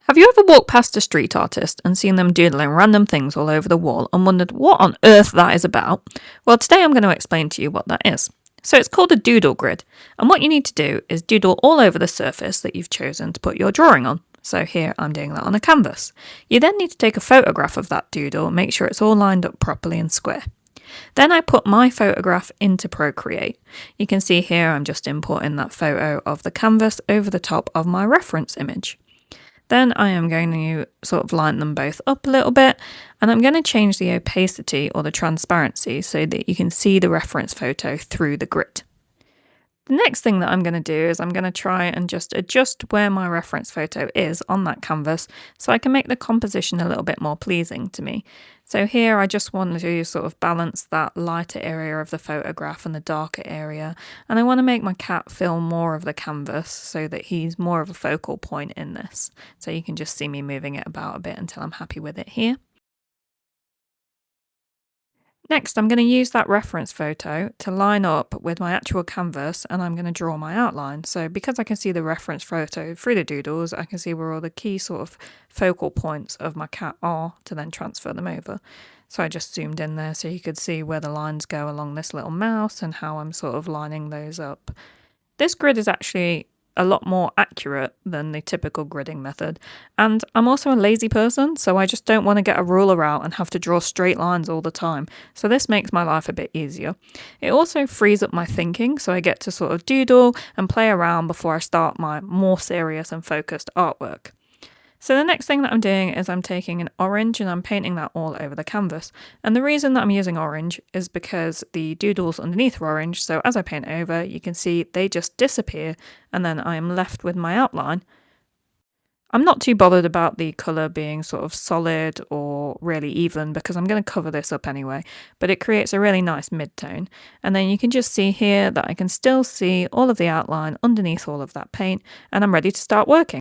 Have you ever walked past a street artist and seen them doodling random things all over the wall and wondered what on earth that is about? Well, today I'm going to explain to you what that is. So it's called a doodle grid, and what you need to do is doodle all over the surface that you've chosen to put your drawing on. So here I'm doing that on a canvas. You then need to take a photograph of that doodle, make sure it's all lined up properly and square. Then I put my photograph into Procreate. You can see here I'm just importing that photo of the canvas over the top of my reference image. Then I am going to sort of line them both up a little bit, and I'm going to change the opacity or the transparency so that you can see the reference photo through the grid. The next thing that I'm going to do is I'm going to try and just adjust where my reference photo is on that canvas so I can make the composition a little bit more pleasing to me. So here I just want to sort of balance that lighter area of the photograph and the darker area, and I want to make my cat feel more of the canvas so that he's more of a focal point in this. So you can just see me moving it about a bit until I'm happy with it here. Next, I'm going to use that reference photo to line up with my actual canvas, and I'm going to draw my outline. So because I can see the reference photo through the doodles, I can see where all the key sort of focal points of my cat are to then transfer them over. So I just zoomed in there so you could see where the lines go along this little mouse and how I'm sort of lining those up. This grid is actually a lot more accurate than the typical gridding method, and I'm also a lazy person, so I just don't want to get a ruler out and have to draw straight lines all the time, so this makes my life a bit easier. It also frees up my thinking, so I get to sort of doodle and play around before I start my more serious and focused artwork. So the next thing that I'm doing is I'm taking an orange and I'm painting that all over the canvas. And the reason that I'm using orange is because the doodles underneath are orange, so as I paint over, you can see they just disappear, and then I am left with my outline. I'm not too bothered about the colour being sort of solid or really even because I'm going to cover this up anyway, but it creates a really nice mid-tone. And then you can just see here that I can still see all of the outline underneath all of that paint, and I'm ready to start working.